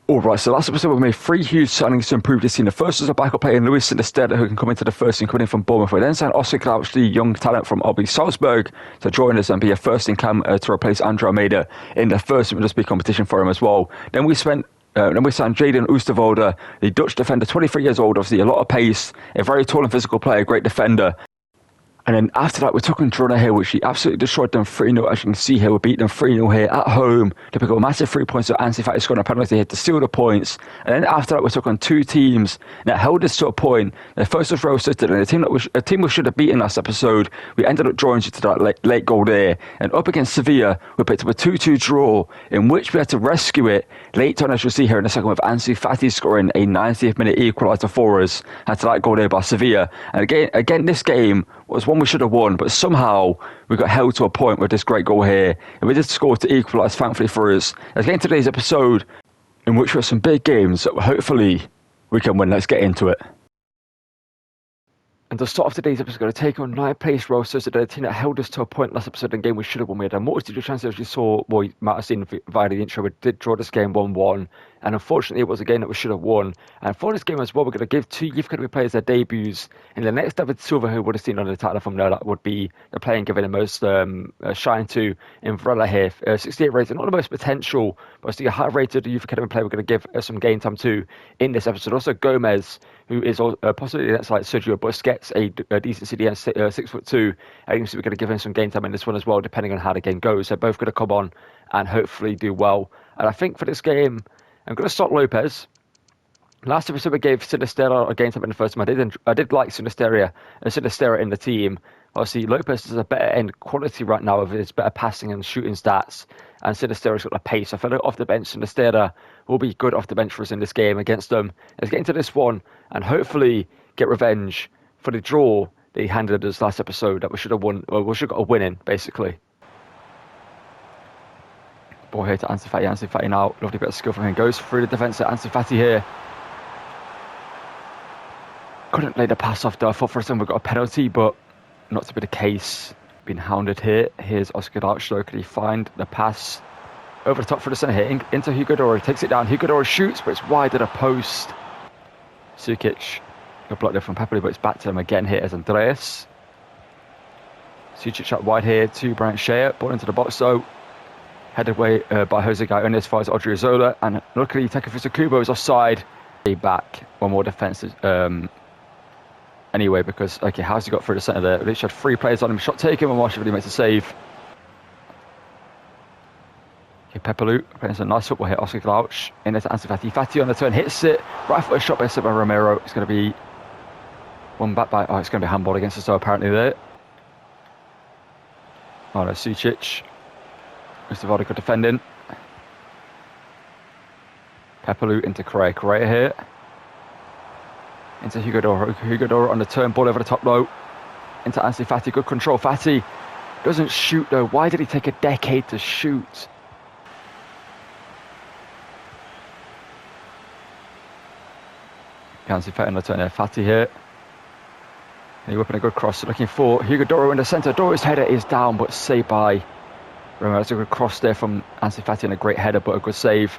Alright, so last episode we made three huge signings to improve this team. The first was a backup player in Luis Sinisterra who can come into the first team coming in from Bournemouth. We then signed Oscar Crouch, the young talent from RB Salzburg, to join us and be a first in cam to replace Andrew Almeida in the first Bundesliga competition for him as well. Then we signed Jaden Oosterwolde, the Dutch defender, 23 years old, obviously a lot of pace, a very tall and physical player, great defender. And then after that, we took on Girona here, which he absolutely destroyed them 3-0. As you can see here, we beat them 3-0 here at home to pick up a massive 3 points. So Ansi Fati scored a penalty here to steal the points. And then after that, we took on two teams that held us to a point. The first was Real Sociedad, and a team we should have beaten last episode. We ended up drawing due to that late goal there. And up against Sevilla, we picked up a 2-2 draw, in which we had to rescue it late on, as you'll see here in a second, with Ansu Fati scoring a 90th minute equaliser for us. Had to that goal there by Sevilla. And again, this game was one we should have won, but somehow we got held to a point with this great goal here, and we did score to equalise, thankfully for us. Let's get into today's episode, in which we have some big games that hopefully we can win. Let's get into it. And to start off today's episode, we're going to take on 9th place Real Sociedad, a team that held us to a point last episode in the game we should have won. We had a multitude of chances, as you saw, well, you might have seen via the intro. We did draw this game 1-1, and unfortunately it was a game that we should have won. And for this game as well, we're going to give two youth academy players their debuts. In the next, David Silva, who would have seen on the title from there, that would be the player given the most shine to in Varela here. 68 rated, not the most potential, but still a high-rated youth academy player we're going to give some game time to in this episode. Also Gomez, who is possibly the next like Sergio Busquets, a decent CDM, 6'2". I think we're going to give him some game time in this one as well, depending on how the game goes. They're both going to come on and hopefully do well. And I think for this game, I'm going to start Lopez. Last episode we gave Sinisterra a game time in the first time. I did like Sinisterra in the team. Obviously, Lopez is a better end quality right now with his better passing and shooting stats, and Sinisterra's got the pace. I feel like off the bench, Sinisterra will be good off the bench for us in this game against them. Let's get into this one and hopefully get revenge for the draw they handed us last episode that we should have won, or we should have got a win in, basically. Ball here to Ansu Fati now. Lovely bit of skill from him. Goes through the defence at Ansu Fati here. Couldn't lay the pass off though. I thought for a second we got a penalty, but not to be the case. Been hounded here. Here's Oscar Crouch. Could he find the pass over the top for the centre here? Into Hugo Doro. Takes it down. Hugo Doro shoots, but it's wide of the post. Sukic got blocked there from Pepelu, but it's back to him again here as Andreas. Sukic out wide here to Brian Shea. Ball into the box though. Headed away by Jose Gaone as far as Odriozola, and luckily Takefusa Kubo is offside. Back one more defence anyway, because how's he got through the centre there? Literally had three players on him. Shot taken, and Marshall really makes a save. Okay, Pepelu playing some nice football here. Oscar Crouch in there to Ansu Fati. Fati on the turn hits it. Right foot shot by Silva Romero. It's going to be one back by. It's going to be handball against us, so apparently there. Oh no, Sucic. Mr. Vodka defending. Pepelu into Correa here. Into Hugo Doro on the turn, ball over the top low. Into Ansu Fati, good control. Fati doesn't shoot though. Why did he take a decade to shoot? Ansu Fati on the turn there. Fati here. And he's whipping a good cross. Looking for Hugo Doro in the centre. Doro's header is down, but saved by Romero. That's a good cross there from Ansu Fati and a great header, but a good save.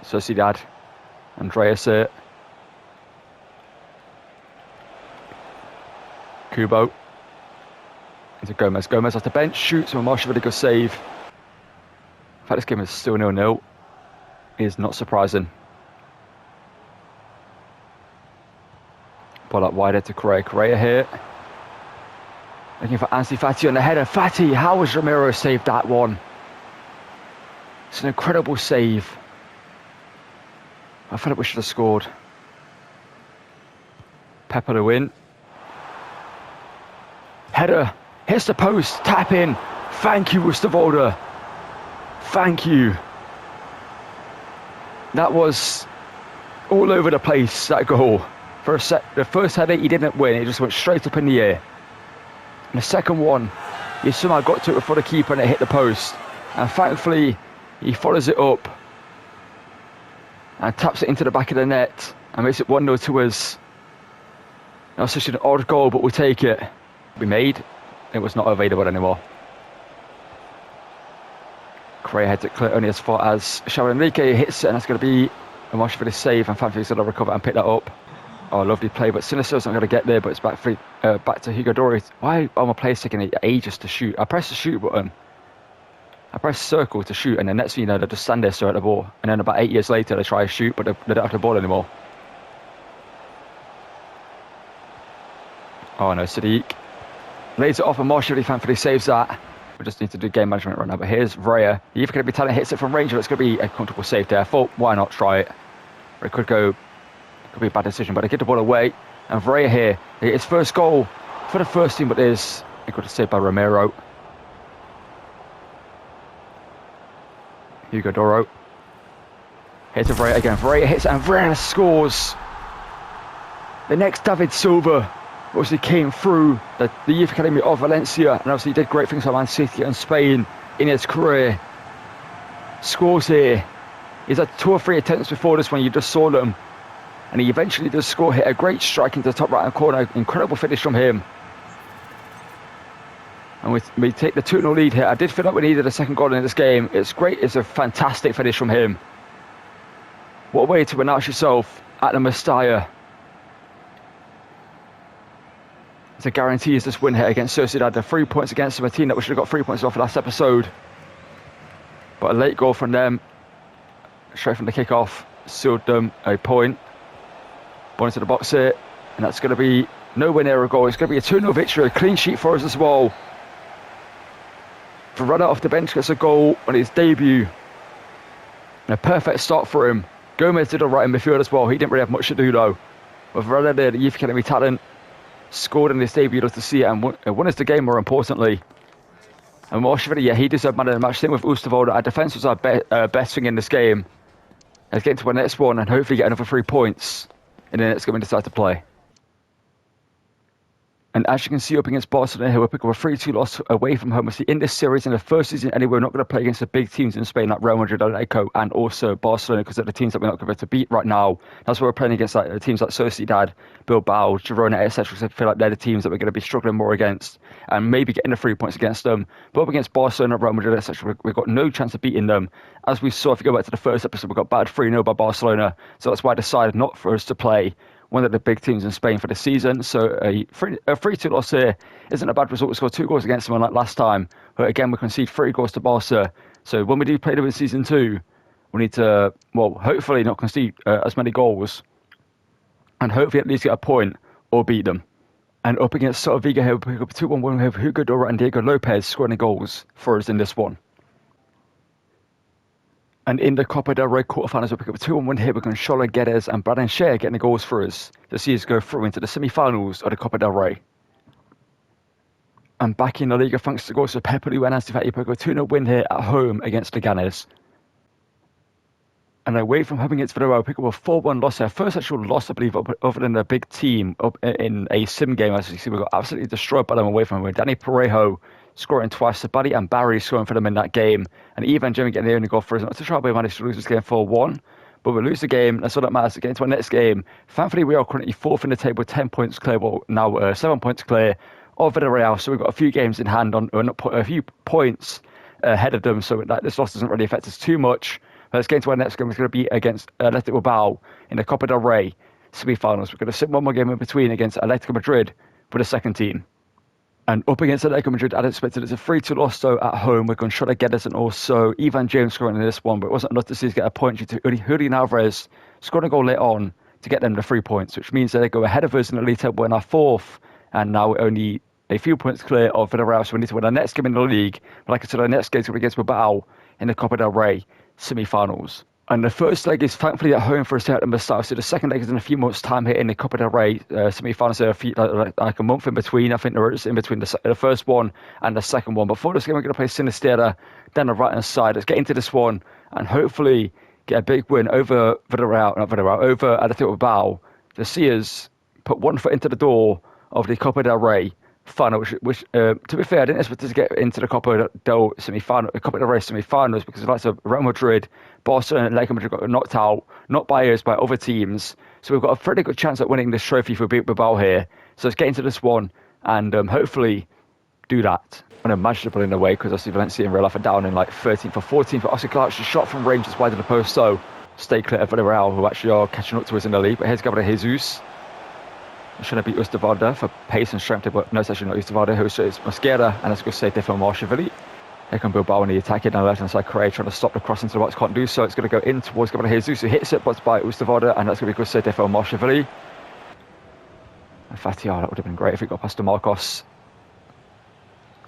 Sociedad. Andreas here. Kubo. Into Gomez. Gomez off the bench. Shoots. And Marshall really good save. In fact, this game is still 0-0. Is not surprising. Ball up wider to Correa. Correa here. Looking for Ansu Fati on the header. Fati, how has Romero saved that one? It's an incredible save. I feel like we should have scored. Pepelu in. Header. Hits the post. Tap in. Thank you, Oosterwolde. Thank you. That was all over the place, that goal. The first header, he didn't win. It just went straight up in the air. And the second one, he somehow got to it before the keeper and it hit the post. And thankfully, he follows it up and taps it into the back of the net and makes it 1-0 to us. Now, such an odd goal, but we'll take it. We made. It was not available anymore. Correa heads it clear only as far as Xavi Enrique hits it, and that's going to be And watch for this save, and Fanfi's going to recover and pick that up. Oh, lovely play, but Sinister's not going to get there, but it's back to Hugo Dori. Why are my players taking ages to shoot? I press the shoot button. I press circle to shoot, and then next thing you know, they just stand there straight at the ball. And then about 8 years later, they try to shoot, but they don't have the ball anymore. Oh no, Sadiq. Lays it off, and Marshall thankfully saves that. We just need to do game management right now. But here's Raya. You're either going to be talent, hits it from range, or it's going to be a comfortable save there. I thought, why not try it? Or it could be a bad decision, but I get the ball away. And Raya here, his first goal for the first team, but there's a good save by Romero. Hugo Doro. Here's to Raya again. Raya hits, and Raya scores. The next David Silva obviously came through the Youth Academy of Valencia, and obviously did great things for Man City and Spain in his career. Scores here. He's had 2 or 3 attempts before this one, you just saw them. And he eventually does score, hit a great strike into the top right hand corner. Incredible finish from him. And we take the 2-0 lead here. I did feel like we needed a second goal in this game. It's great, it's a fantastic finish from him. What a way to announce yourself at the Mestalla. It's a guarantee is this win here against Sociedad. The 3 points against them, a team that we should have got 3 points off last episode. But a late goal from them, straight from the kick-off, sealed them a point. Ball into the box here, and that's going to be nowhere near a goal. It's going to be a 2-0 victory, a clean sheet for us as well. Verona off the bench gets a goal on his debut. And a perfect start for him. Gomez did all right in midfield as well. He didn't really have much to do though. But Verona there, the Youth Academy talent, scored in his debut, love to see it, and won us the game more importantly. And Moshvili, yeah, he deserved man of the match. Same with Ustavold. Our defence was our best thing in this game. Let's get into our next one and hopefully get another 3 points in the next game we decide to play. And as you can see up against Barcelona here, we'll pick up a 3-2 loss away from home. See, in this series, in the first season anyway, we're not going to play against the big teams in Spain like Real Madrid, Atletico, and also Barcelona, because they're the teams that we're not going to beat right now. That's why we're playing against like teams like Sociedad, Bilbao, Girona, etc. Because I feel like they're the teams that we're going to be struggling more against, and maybe getting the 3 points against them. But up against Barcelona, Real Madrid, etc., we've got no chance of beating them. As we saw, if you go back to the first episode, we got battered 3-0 by Barcelona, so that's why I decided not for us to play one of the big teams in Spain for the season. So a 3-2 loss here isn't a bad result. We scored 2 goals against them like last time, but again we concede 3 goals to Barca. So when we do play them in season 2, we need to, well, hopefully not concede as many goals, and hopefully at least get a point or beat them. And up against Celta Vigo here, we pick up 2-1 win with Hugo Dora and Diego Lopez scoring the goals for us in this one. And in the Copa del Rey quarterfinals, we'll pick up a 2-1 win here with Gonçalo Guedes and Braden Shea getting the goals for us to see us go through into the semi-finals of the Copa del Rey. And back in La Liga, thanks to goals of Pepe Lu and Ansu Fati, pick up a 2-0 win here at home against Leganes. And away from home against Villarreal, pick up a 4-1 loss here. First actual loss, I believe, other than a big team up in a sim game. As you see, we got absolutely destroyed by them away from home. Danny Parejo scoring twice, Sabadi and Barry scoring for them in that game. And Ivan Jimmy getting the only goal for us. Not to try, but we managed to lose this game 4-1. But we lose the game, that's all that matters. Get into our next game. Thankfully, we are currently 4th in the table, 10 points clear. Well, now 7 points clear of Villarreal. So we've got a few games in hand, a few points ahead of them. So this loss doesn't really affect us too much. Let's get into our next game. It's going to be against Athletic Bilbao in the Copa del Rey semi-finals. We're going to sit one more game in between against Atletico Madrid for the second team. And up against Atletico Madrid, I'd expected it's a 3-2 loss though at home. We're going to try to get us, and also Ivan James scoring in this one, but it wasn't enough to see us get a point due to Julian Alvarez scoring a goal late on to get them the 3 points, which means that they go ahead of us in the league table in our 4th, and now we're only a few points clear of Villarreal, so we need to win our next game in the league. But like I said, our next game is going to be against Bilbao in the Copa del Rey semi-finals. And the first leg is thankfully at home for us here at the Mestalla. So the second leg is in a few months' time here in the Copa del Rey semi-finals. There are like a month in between. I think there is in between the first one and the second one. Before this game, we're going to play Sinistera down the right-hand side. Let's get into this one and hopefully get a big win over over Athletic Bilbao to see us put one foot into the door of the Copa del Rey final, which to be fair, I didn't expect us to get into the Copa del Rey semi-finals because the likes of Real Madrid, Barcelona, and Atletico Madrid got knocked out, not by us, by other teams. So we've got a pretty good chance at winning this trophy for Bilbao here. So let's get into this one and hopefully do that. Unimaginable in a way, because I see Valencia and Real Life are down in like 13th or 14th. But Oscar Clark's shot from range is wide of the post, so stay clear of Villarreal, who actually are catching up to us in the league. But here's Gabriel Jesus. He's trying to beat Ustavarda for pace and strength, but no, it's actually not Ustavarda, who's Mosquera, and it's going to save there from Marsheville. Here come Bilbao on the attack on the left hand side. Correa trying to stop the cross into the box, can't do so. It's going to go in towards Gabriel Jesus, who hits it, but by Ustavarda, and that's going to be a good save there from Marsheville. And Fati, that would have been great if it got past to Marcos.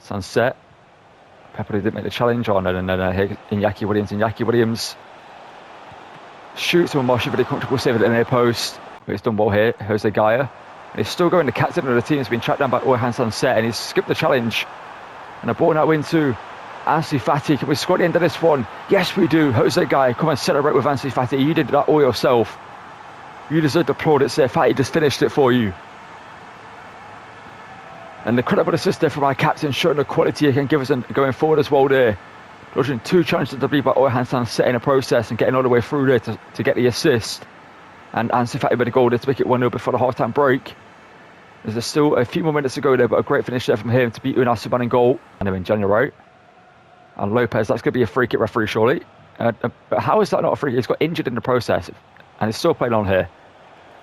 Sunset. Pepper didn't make the challenge on, and then here Iñaki Williams shoots on Marsheville, comfortable save at the near post. But it's done well here, Jose Gaia. And he's still going, the captain of the team has been tracked down by Orhan Sunset, and he's skipped the challenge. And a ball now into Ansu Fati. Can we score at the end of this one? Yes, we do. Jose Gaia, come and celebrate with Ansu Fati. You did that all yourself. You deserve to applaud it, sir. Fati just finished it for you. And the credible assist there from our captain, showing the quality he can give us going forward as well there. Dodging 2 challenges to be by Orhan Sunset in the process and getting all the way through there to get the assist. And Ansu Fati with a goal there to make it 1-0 before the half-time break. There's still a few more minutes to go there, but a great finish there from him to beat Unai Simon in goal. And they're in January. And Lopez, that's going to be a free kick referee, surely. But how is that not a free kick? He's got injured in the process. And he's still playing on here.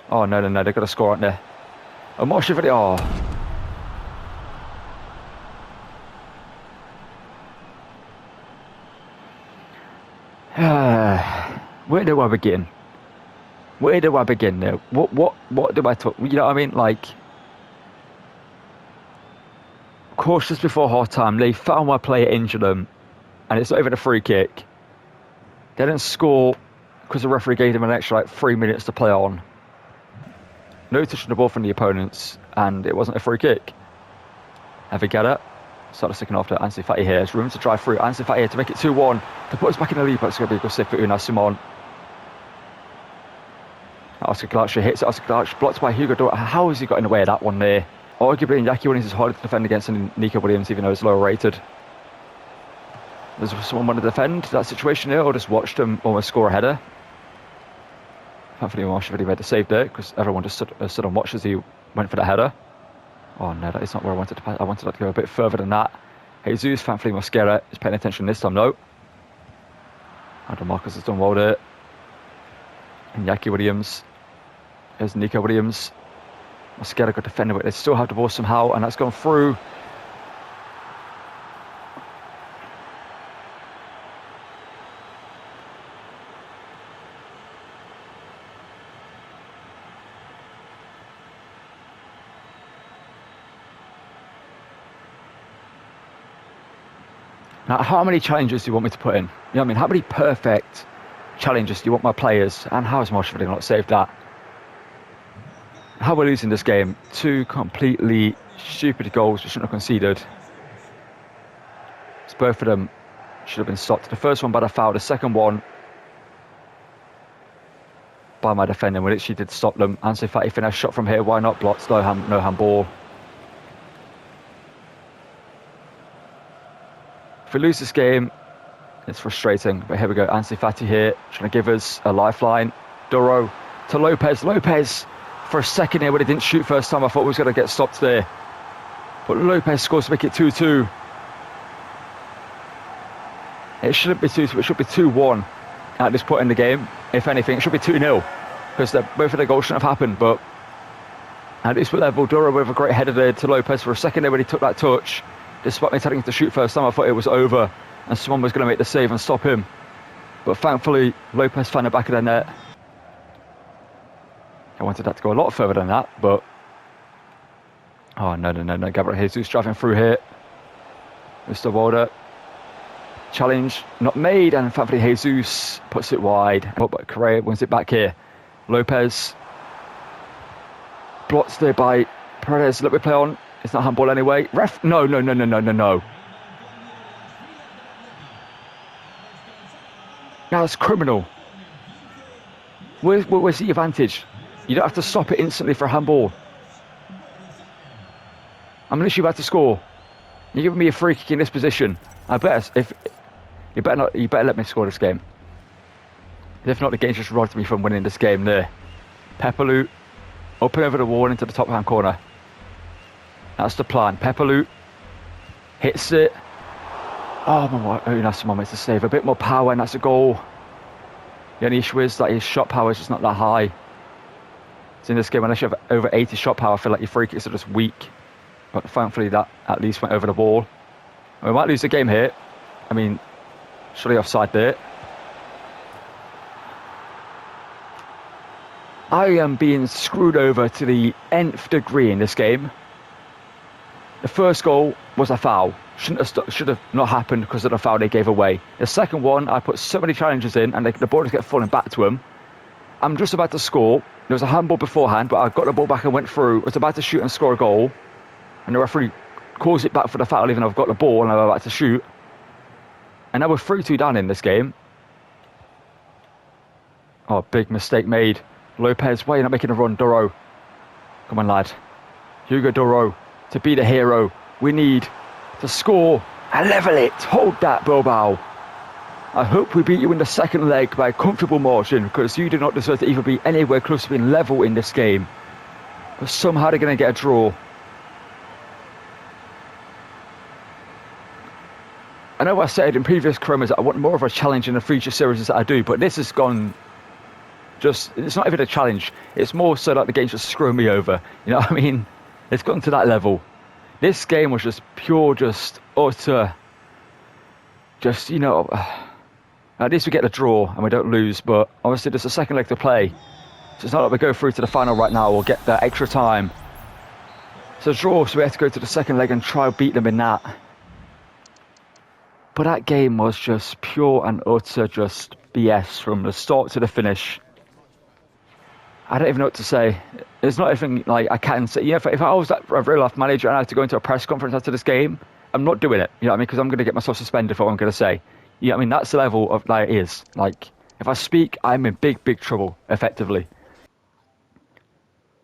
Oh, no, they've got to score, aren't they? Oh, Marsheville, Where do I begin? Where do I begin there? What do I talk? You know what I mean? Like, cautious before half time. They found my player, injured them, and it's not even a free kick. They didn't score because the referee gave them an extra 3 minutes to play on. No touching the ball from the opponents, and it wasn't a free kick. Have we get it? Started sticking after Ansu Fati here. There's room to drive through. Ansu Fati here to make it 2-1. To put us back in the lead, but it's going to be a good save for Unai Simon. Oscar Glarch hits it. Oscar Glarch blocked by Hugo Dora. How has he got in the way of that one there? Arguably, Iñaki Williams is harder to defend against than Nico Williams, even though he's lower rated. Does someone want to defend that situation here, or just watched him almost score a header? Thankfully, Marsheville made the save there, because everyone just stood on watch as he went for the header. Oh no, that is not where I wanted to pass. I wanted that to go a bit further than that. Jesus, thankfully Mosquera is paying attention this time though. Adam Marcus has done well there. Iñaki Williams. There's Nico Williams. Mosquera got defended, but they still have the ball somehow, and that's gone through. Now, how many challenges do you want me to put in? You know what I mean? How many perfect challenges do you want my players? And how has Marsheville not saved that? How we're losing this game? 2 completely stupid goals we shouldn't have conceded. It's both of them should have been stopped. The first one by the foul, the second one by my defender. We literally did stop them. Ansu Fati finesse shot from here. Why not? Blocked. No handball. If we lose this game, it's frustrating. But here we go. Ansu Fati here, trying to give us a lifeline. Duro to Lopez. Lopez, for a second here when he didn't shoot first time, I thought we was going to get stopped there. But Lopez scores to make it 2-2. It shouldn't be 2-2. It should be 2-1 at this point in the game. If anything, it should be 2-0. Because both of the goals shouldn't have happened. But at this level, Duro with a great header there to Lopez for a second there when he took that touch. Despite me telling him to shoot first time, I thought it was over and someone was going to make the save and stop him. But thankfully, Lopez found the back of the net. I wanted that to go a lot further than that, but... Oh, no. Gabriel Jesus driving through here. Mr. Walder. Challenge not made, and thankfully Jesus puts it wide. But Correa wins it back here. Lopez. Blocked there by Perez. Let me play on. It's not handball anyway. Ref, no. Now that's criminal. Where's the advantage? You don't have to stop it instantly for a handball. I'm literally about to score. You're giving me a free kick in this position. You better let me score this game. If not, the game's just robbed me from winning this game there. Pepperloo, up and over the wall into the top hand corner. That's the plan. Pepperloo hits it. Oh my God, Unai Simon makes the save. A bit more power, and that's a goal. The only issue is that his shot power is just not that high. So in this game, unless you have over 80 shot power, I feel like your free kicks are just weak. But thankfully that at least went over the ball. And we might lose the game here. I mean, surely offside there. I am being screwed over to the nth degree in this game. The first goal was a foul. Should have not happened because of the foul they gave away. The second one, I put so many challenges in and the ball just kept falling back to him. I'm just about to score. There was a handball beforehand, but I got the ball back and went through. I was about to shoot and score a goal. And the referee calls it back for the foul even though I've got the ball and I'm about to shoot. And now we're 3-2 down in this game. Oh, big mistake made. Lopez, why are you not making a run? Duro. Come on, lad. Hugo Duro. To be the hero. We need to score and level it. Hold that, Bilbao. I hope we beat you in the second leg by a comfortable margin because you do not deserve to even be anywhere close to being level in this game. But somehow they're going to get a draw. I know I said in previous Chromas that I want more of a challenge in the future series that I do, but this has gone just, it's not even a challenge. It's more so like the game's just screwing me over. You know what I mean? It's gotten to that level. This game was just pure, just utter, just, you know, at least we get the draw and we don't lose, but obviously there's a second leg to play. So it's not like we go through to the final right now or get the extra time. So draw, so we have to go to the second leg and try and beat them in that. But that game was just pure and utter just BS from the start to the finish. I don't even know what to say. There's not even like I can say. Yeah, if I was a real life manager and I had to go into a press conference after this game, I'm not doing it. You know what I mean? Because I'm going to get myself suspended for what I'm going to say. You know what I mean? That's the level of like it is. Like if I speak, I'm in big trouble. Effectively.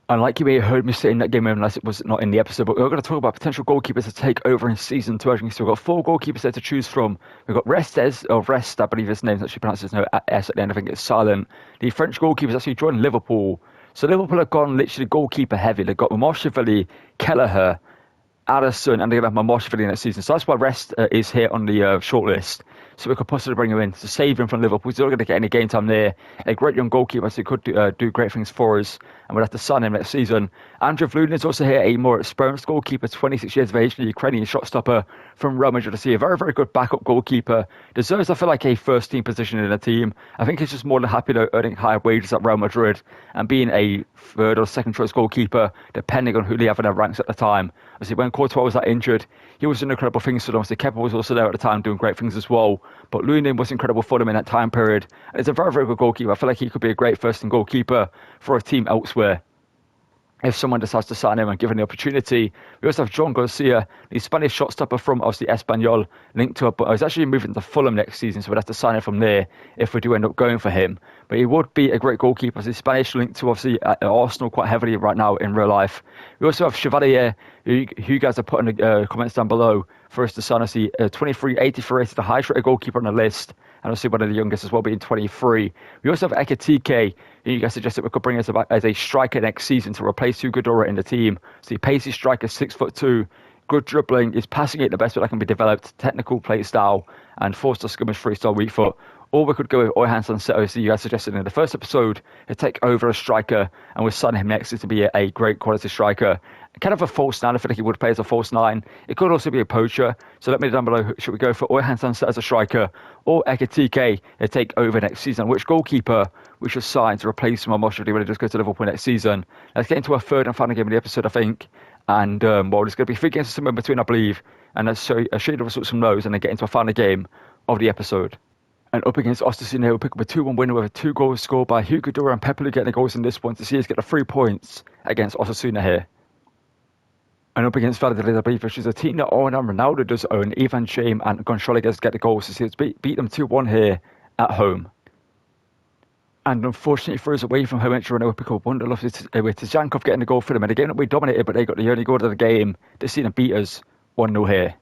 And like you may have heard me say in that game, unless it was not in the episode, but we're going to talk about potential goalkeepers to take over in Season 2. As you can see, we've got 4 goalkeepers there to choose from. We've got Rest, I believe his name's actually pronounced as no S at the end, I think it's silent. The French goalkeepers actually joined Liverpool. So Liverpool have gone literally goalkeeper heavy. They've got Marshall, Kelleher, Addison, and they're going to have Marshall next season. So that's why Rest is here on the shortlist. So we could possibly bring him in to save him from Liverpool. He's not going to get any game time there. A great young goalkeeper, so he could do great things for us. And we'll have to sign him next season. Andrew Vludin is also here, a more experienced goalkeeper, 26 years of age, a Ukrainian shot stopper from Real Madrid. A very, very good backup goalkeeper. Deserves, I feel like, a first team position in the team. I think he's just more than happy to earning higher wages at Real Madrid and being a third or second choice goalkeeper, depending on who they have in their ranks at the time. Obviously, when Courtois was that injured, he was doing incredible things for them. Obviously, Kepa was also there at the time doing great things as well. But Lunin was incredible for them in that time period. And he's a very, very good goalkeeper. I feel like he could be a great first team goalkeeper for a team elsewhere if someone decides to sign him and give him the opportunity. We also have John Garcia, the Spanish shot stopper from obviously Espanyol, linked to but he's actually moving to Fulham next season, so we'd have to sign him from there if we do end up going for him. But he would be a great goalkeeper. He's Spanish, linked to obviously Arsenal quite heavily right now in real life. We also have Chevalier, who you guys are putting the comments down below for us to sign. Obviously 23, 84 rated, the highest rated goalkeeper on the list, and obviously one of the youngest as well, being 23. We also have Ekitike, who you guys suggested we could bring us as a striker next season to replace Hugo Dora in the team. So he pacey striker, 6'2", good dribbling, is passing it the best way that can be developed, technical play style, and forced to skirmish freestyle weak foot. Or we could go with Oyhan Sanseto, so you guys suggested in the first episode, to take over a striker, and we'll sign him next to be a great quality striker. Kind of a false 9, I feel like he would play as a false 9. It could also be a poacher, so let me know down below, should we go for Oyhan Sanseto as a striker, or Ekitike to take over next season? Which goalkeeper we should sign to replace him, or should he really just go to Liverpool next season? Let's get into our third and final game of the episode, I think. And, well, there's going to be 3 games somewhere in between, I believe, and I'll show you the results from those, and then get into our final game of the episode. And up against Ostasuna, we'll pick up a 2-1 winner with 2 goals scored by Hugo Dura and Pepelu getting the goals in this one to see us get the 3 points against Osasuna here. And up against Valladolid, I believe, which is a team that own and Ronaldo does own. Ivan Shame and Gonçalves get the goals to see us beat them 2-1 here at home. And unfortunately for us, away from home entry, we'll pick up Wonderlust with Tzankov getting the goal for them. And again, we dominated, but they got the only goal of the game. They've seen them beat us 1-0 here.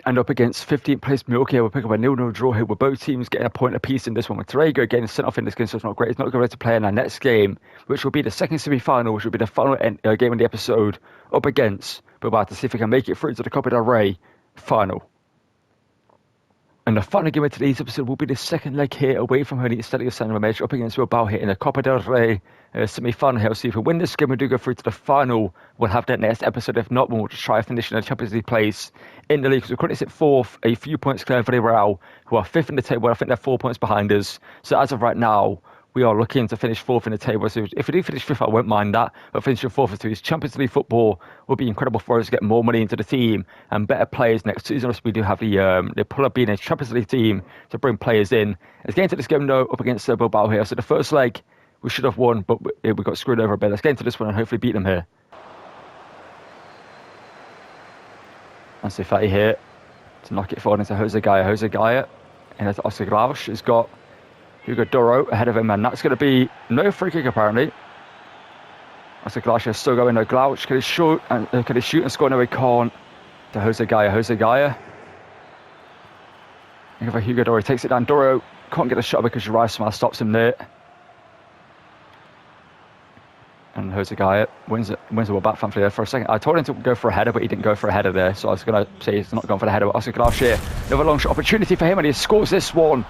And up against 15th place Milwaukee, we'll pick up a 0-0 draw here with both teams getting a point apiece in this one. With Torrego getting sent off in this game, so it's not great. It's not going to play in our next game, which will be the second semi-final, which will be the final game of the episode up against. But we'll have to see if we can make it through to the Copa del Rey final. And the final game of today's episode will be the second leg here away from home at Estadio San Mamés up against Bilbao here in the Copa del Rey semi-final here. So if we win this game, we do go through to the final. We'll have that next episode. If not, we'll just try to finish in a Champions League place in the league. So we're currently sit fourth, a few points clear of Villarreal, who are fifth in the table. I think they're 4 points behind us. So as of right now, we are looking to finish fourth in the table. So if we do finish fifth, I won't mind that. But finishing fourth to his Champions League football will be incredible for us to get more money into the team and better players next season. We do have the pull up being a Champions League team to bring players in. Let's get into this game now up against Bilbao here. So the first leg we should have won, but we got screwed over a bit. Let's get into this one and hopefully beat them here. Ansu Fati here to knock it forward into Jose Gaya. And it's Oscar Glausch has got Hugo Duro ahead of him, and that's going to be no free kick apparently. Oscar Glausch is still going. No, Glausch can he shoot and score? No, he can't. To Jose Gaya. Think of Hugo Duro, he takes it down. Duro can't get a shot because Uriah Smile stops him there. And Jose Gaya wins the ball back thankfully there for a second. I told him to go for a header, but he didn't go for a header there. So I was going to say he's not going for the header. But Oscar Glausch here, another long shot opportunity for him, and he scores this one.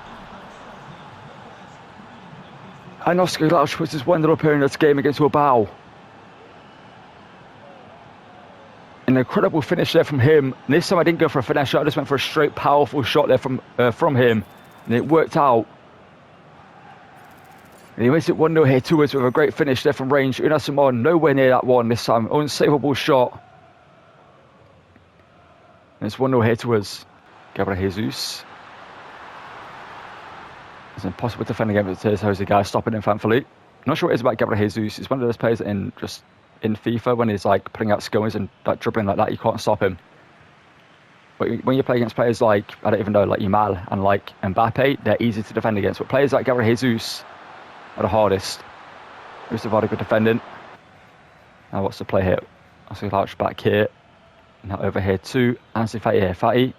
And Oscar Glausch puts his 1-0 up here in this game against Bilbao. An incredible finish there from him. And this time I didn't go for a finesse shot. I just went for a straight, powerful shot there from him. And it worked out. And he makes it 1-0 here to us with a great finish there from range. Unai Simon nowhere near that one this time. Unsavable shot. And it's 1-0 here to us. Gabriel Jesus. It's impossible to defend against Jose Gaya stopping him, thankfully. Not sure what it is about Gabriel Jesus. He's one of those players that in FIFA, when he's like putting out skills and like dribbling like that, you can't stop him. But when you play against players like, I don't even know, like Yamal and like Mbappe, they're easy to defend against. But players like Gabriel Jesus are the hardest. Mustafa good defending. Now what's the play here? Oscar Glausch back here. Now over here to Ansu Fati here. Fati.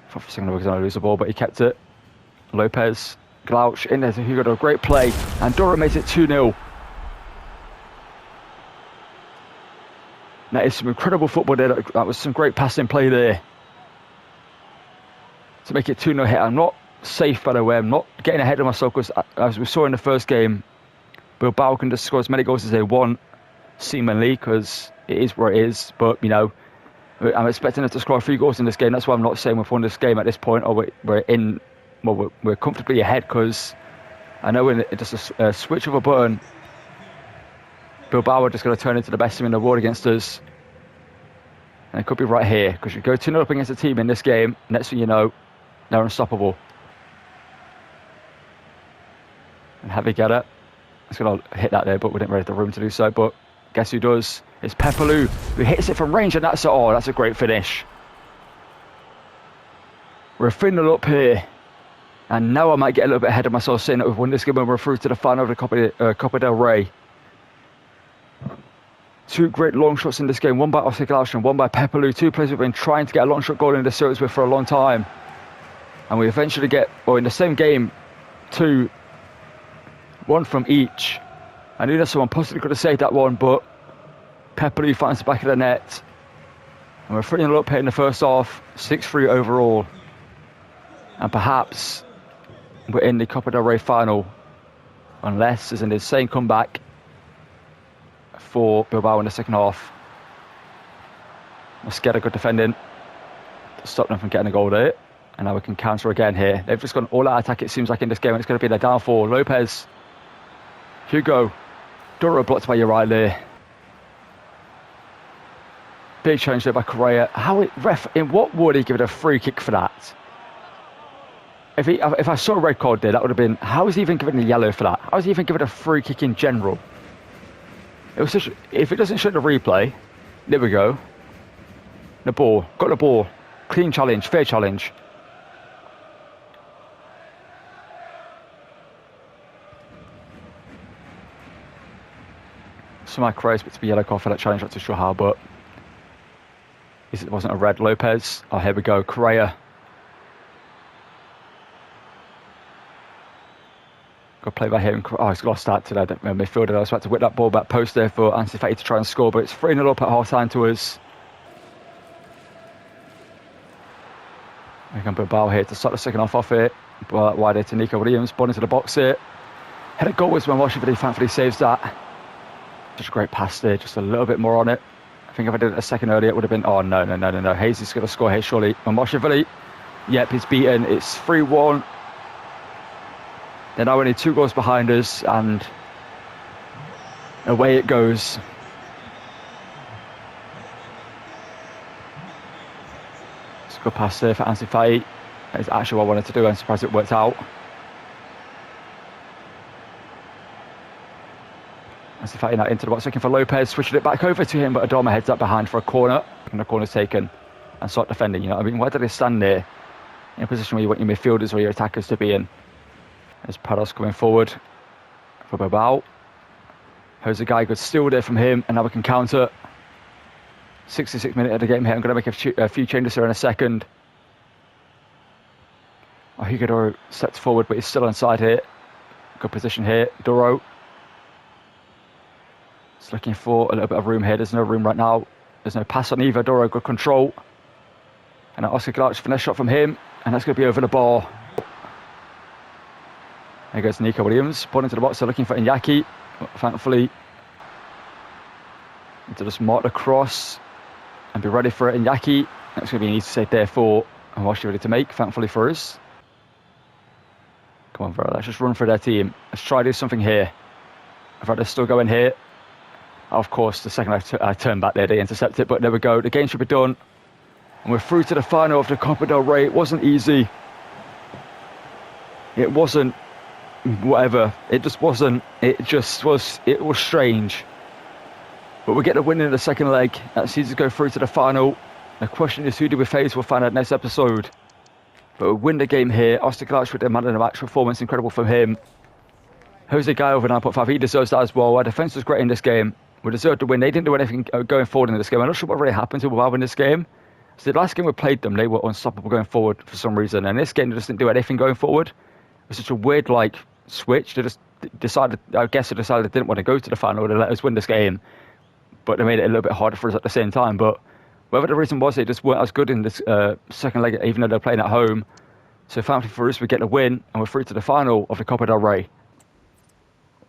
For a second we're going to lose the ball, but he kept it. Lopez, Glausch in there to Hugo Duro, great play, and Duro makes it 2-0. That is some incredible football there. That was some great passing play there to make it 2-0 hit. I'm not safe, by the way. I'm not getting ahead of myself because, as we saw in the first game, Bilbao can just score as many goals as they want, seemingly, because it is where it is. But, you know, I'm expecting us to score a few goals in this game. That's why I'm not saying we've won this game at this point, or we're comfortably ahead, because I know when it's just a switch of a button, Bilbao are just going to turn into the best team in the world against us. And it could be right here, because you go 2-0 up against a team in this game, next thing you know, they're unstoppable. And Javi Guerra is going to hit that there, but we didn't really have the room to do so. But guess who does? It's Pepelu, who hits it from range, and that's a great finish. We're 3-0 up here. And now I might get a little bit ahead of myself saying that we've won this game and we're through to the final of the Copa del Rey. Two great long shots in this game, one by Oscar Glausch and one by Pepelu. Two players we've been trying to get a long shot goal in the series with for a long time. And we eventually get, or in the same game, one from each. I knew that someone possibly could have saved that one, but Pepelu finds the back of the net. And we're 3-0 up here in the first half, 6-3 overall. And perhaps we're in the Copa del Rey final, unless there's an insane comeback for Bilbao in the second half. Mosquera good defending to stop them from getting a goal there. And now we can counter again here. They've just gone all out attack, it seems like, in this game. And it's going to be their downfall. Lopez, Hugo, Duro blocked by Uriah there. Big challenge there by Correa. In what would he give it a free kick for that? If I saw a red card there, that would have been, how is he even given a yellow for that? How is he even given a free kick in general? It was such, if it doesn't show the replay, there we go. The ball, got the ball. Clean challenge, fair challenge. Somehow Correa's to be yellow card for that challenge, not too sure how, but it wasn't a red. Lopez, oh here we go, Correa. Good play by him. Oh, he's lost that to the midfielder. I was about to whip that ball back post there for Ansu Fati to try and score, but it's 3-0 up at half time to us. We can Bilbao here to start the second half off it. Wide here to Nico Williams, ball into the box here. Headed goalwards when Washington thankfully saves that. Just a great pass there, just a little bit more on it. I think if I did it a second earlier, it would have been, oh no. Hayes is going to score here surely. And Washington, yep, he's beaten. It's 3-1. They're now only 2 goals behind us, and away it goes. It's a good pass there for Ansu Fati. That's actually what I wanted to do. I'm surprised it worked out. Ansu Fati now into the box looking for Lopez, switching it back over to him, but Adama heads up behind for a corner. And the corner's taken and start defending. You know what I mean? Why do they stand there in a position where you want your midfielders or your attackers to be in? There's Prados coming forward for Bilbao. Jose Guy, good steal there from him, and now we can counter. 66th minute of the game here. I'm going to make a few changes here in a second. Hugo Duro steps forward, but he's still inside here. Good position here. Duro. It's looking for a little bit of room here. There's no room right now. There's no pass on either. Duro, good control. And now Oscar Glauch, finesse shot from him, and that's going to be over the bar. There goes Nico Williams, ball into the box. They're looking for Iñaki. Thankfully, to just mark the cross and be ready for it. Iñaki, that's going to be an easy save there for Washi ready to make, thankfully for us. Come on, bro, let's just run for their team. Let's try to do something here. I've had to still go in here. Of course, the second I turned back there, they intercept it, but there we go. The game should be done. And we're through to the final of the Copa del Rey. It wasn't easy. It wasn't whatever. It just wasn't. It was strange. But we get the win in the second leg. That sees us go through to the final. The question is, who do we face? We'll find out next episode. But we win the game here. Oscar Glauch with the man of the match performance. Incredible from him. Jose Guy over 9.5. He deserves that as well. Our defence was great in this game. We deserved to win. They didn't do anything going forward in this game. I'm not sure what really happened to Bilbao in this game. So the last game we played them, they were unstoppable going forward for some reason. And this game, they just didn't do anything going forward. It was such a weird, switch. They just decided, I guess they decided they didn't want to go to the final. They let us win this game. But they made it a little bit harder for us at the same time. But whatever the reason was, they just weren't as good in this second leg, even though they're playing at home. So thankfully for us, we get the win. And we're through to the final of the Copa del Rey.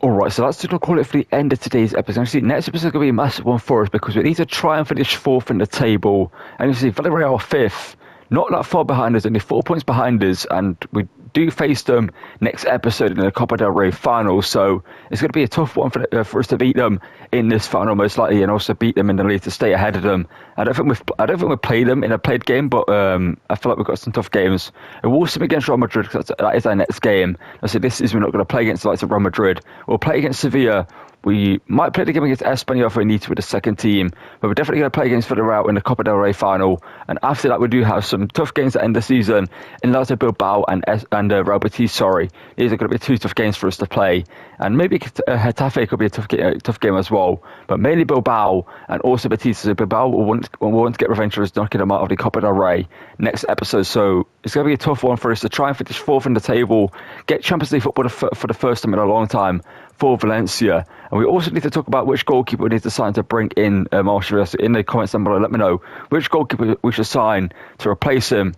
Alright, so that's going to call it for the end of today's episode. Actually, next episode is going to be a massive one for us because we need to try and finish 4th in the table. And you see, Villarreal are 5th, not that far behind us, only 4 points behind us. And we do face them next episode in the Copa del Rey final. So it's going to be a tough one for us to beat them in this final, most likely, and also beat them in the league to stay ahead of them. I don't think we've played them in a played game, but I feel like we've got some tough games. We'll also be against Real Madrid because that is our next game. I said this is we're not going to play against the likes of Real Madrid. We'll play against Sevilla. We might play the game against Espanyol if we need to with the second team, but we're definitely going to play against Villarreal in the Copa del Rey final. And after that, we do have some tough games at the end of the season in Lazio Bilbao and Real Betis. These are going to be 2 tough games for us to play. And maybe Getafe could be a tough game as well. But mainly Bilbao and also Betis. So Bilbao will want to get revenge for us knocking them out of the Copa del Rey next episode. So it's going to be a tough one for us to try and finish 4th in the table, get Champions League football for the first time in a long time for Valencia. And we also need to talk about which goalkeeper we need to sign to bring in Marshall. In the comments down below, let me know which goalkeeper we should sign to replace him.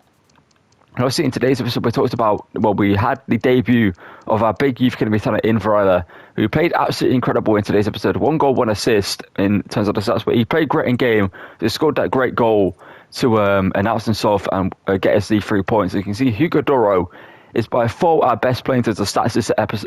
And obviously in today's episode we talked about, we had the debut of our big youth academy talent in Varela, who played absolutely incredible in today's episode. 1 goal, 1 assist in terms of the stats, but he played great in game. He scored that great goal to announce himself and get us the 3 points. So you can see Hugo Duro is by far our best player in terms of stats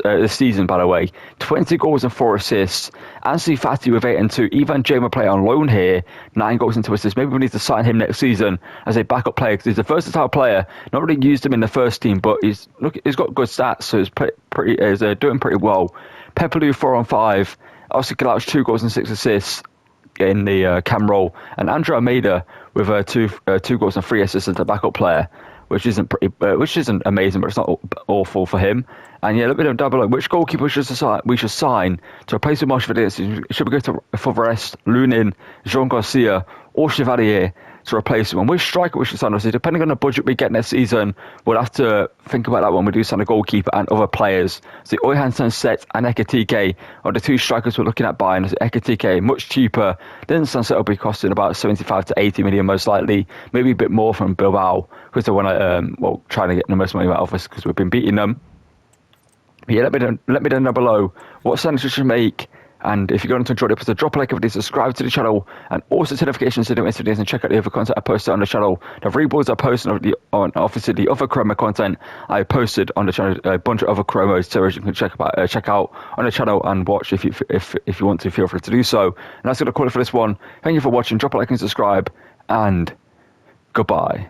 this season, by the way. 20 goals and 4 assists. Ansu Fati with 8 and 2. Ivan Joma play on loan here, 9 goals and 2 assists. Maybe we need to sign him next season as a backup player because he's a versatile player. Not really used him in the first team, but he's got good stats, so he's doing pretty well. Pepelu 4 on 5. Oscar Glauch 2 goals and 6 assists in the cam role, and Andrea Almeida with 2 goals and 3 assists as a backup player. Which isn't amazing, but it's not awful for him. And yeah, let me know down below which goalkeeper we should sign to replace with Marshall. Should we go to Forest, Lunin, Jean Garcia, or Chevalier to replace him. And which striker we should sign, obviously, depending on the budget we get next season, we'll have to think about that when we do sign a goalkeeper and other players. So Oyhansen, Set and Ekitike are the 2 strikers we're looking at buying. Ekitike, much cheaper. Then Sunset will be costing about 75 to 80 million most likely, maybe a bit more from Bilbao, because they want to, trying to get the most money out of us because we've been beating them. But yeah, let me know down below what signings you should make. And if you're going to enjoy the episode, drop a like if you subscribe to the channel, and also notifications so you don't miss videos, and check out the other content I posted on the channel. The rebuilds I posted on obviously the other Chroma content I posted on the channel, a bunch of other Chromos series you can check out on the channel and watch if you want to, feel free to do so. And that's going to call it for this one. Thank you for watching. Drop a like and subscribe, and goodbye.